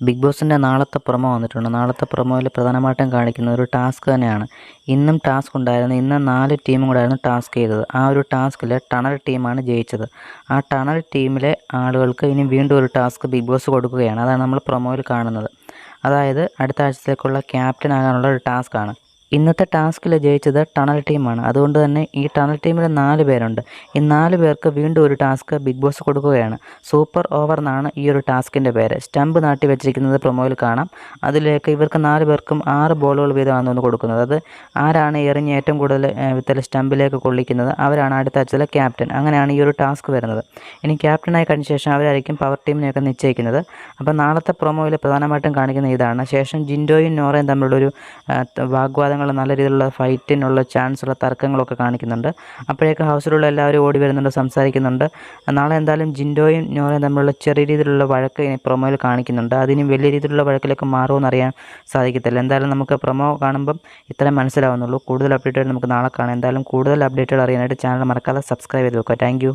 Big ബോസിൻ്റെ നാളത്തെ promo വന്നിട്ടുണ്ട്. നാളത്തെ പ്രൊമോയിൽ പ്രധാനമായിട്ടും കാണിക്കുന്നത് ഒരു ടാസ്ക് തന്നെയാണ്. ഇന്നും ടാസ്ക് ഉണ്ടായിരുന്നു. ഇന്ന് 4 ടീമും കൂടെയായിരുന്നു ടാസ്ക് ചെയ്തത്. ആ ഒരു ടാസ്കിൽ ടണൽ ടീമാണ് ജയിച്ചത്. ആ ടണൽ ടീമിലെ ആളുകൾക്ക് ഇനി വീണ്ടും ഒരു ടാസ്ക് ബിഗ് ബോസ് കൊടുക്കുകയാണ്. അതാണ് നമ്മൾ പ്രൊമോയിൽ കാണുന്നത്. അതായത് അടുത്ത ആഴ്ചത്തേക്കുള്ള ക്യാപ്റ്റൻ ആകാനുള്ള ഒരു ടാസ്ക്കാണ്. ഇന്നത്തെ ടാസ്കിൽ ജയിച്ചത് ടണൽ ടീമാണ്. അതുകൊണ്ട് തന്നെ ഈ ടണൽ ടീമിൽ 4 പേരുണ്ട്. ഈ 4 പേർക്ക് വീണ്ടും ഒരു ടാസ്ക് ബിഗ് ബോസ് കൊടുക്കുകയാണ്. സൂപ്പർ ഓവർ എന്നാണ് ഈ ഒരു ടാസ്കിൻ്റെ പേര്. സ്റ്റമ്പ് നാട്ടി വെച്ചിരിക്കുന്നത് പ്രൊമോയിൽ കാണാം. അതിലേക്ക് ഇവർക്ക് 4 പേർക്കും 6 ബോളുകൾ വീതമാണ് ഒന്ന് കൊടുക്കുന്നത്. അത് ആരാണ് എറിഞ്ഞ് ഏറ്റവും കൂടുതൽ വിത്തൽ സ്റ്റമ്പിലേക്ക് കൊള്ളിക്കുന്നത് അവരാണ് അടുത്ത ആഴ്ചയിലെ ക്യാപ്റ്റൻ. അങ്ങനെയാണ് ഈ ഒരു ടാസ്ക് വരുന്നത്. ഇനി ക്യാപ്റ്റനായി കഴിഞ്ഞ ശേഷം അവരായിരിക്കും പവർ ടീമിനെയൊക്കെ നിശ്ചയിക്കുന്നത്. അപ്പോൾ നാളത്തെ പ്രൊമോയിൽ പ്രധാനമായിട്ടും കാണിക്കുന്ന ഇതാണ്. ശേഷം ജിൻഡോയും നോറയും തമ്മിലുള്ളൊരു വാഗ്വാദം നല്ല രീതിയിലുള്ള ഫൈറ്റിനുള്ള ചാൻസുള്ള തർക്കങ്ങളൊക്കെ കാണിക്കുന്നുണ്ട്. അപ്പോഴേക്കും ഹൗസിലുള്ള എല്ലാവരും ഓടി വരുന്നുണ്ട്, സംസാരിക്കുന്നുണ്ട്. നാളെ എന്തായാലും ജിൻഡോയും നോറയും തമ്മിലുള്ള ചെറിയ രീതിയിലുള്ള വഴക്ക് പ്രൊമോയിൽ കാണിക്കുന്നുണ്ട്. അതിന് വലിയ രീതിയിലുള്ള വഴക്കിലേക്ക് മാറുമെന്ന് അറിയാൻ സാധിക്കത്തില്ല. എന്തായാലും നമുക്ക് പ്രൊമോ കാണുമ്പം ഇത്രയും മനസ്സിലാവുന്നുള്ളൂ. കൂടുതൽ അപ്ഡേറ്റുകൾ നമുക്ക് നാളെ കാണാം. എന്തായാലും കൂടുതൽ അപ്ഡേറ്റുകൾ അറിയാനായിട്ട് ചാനൽ മറക്കാതെ സബ്സ്ക്രൈബ് ചെയ്ത് വെക്കുക. താങ്ക്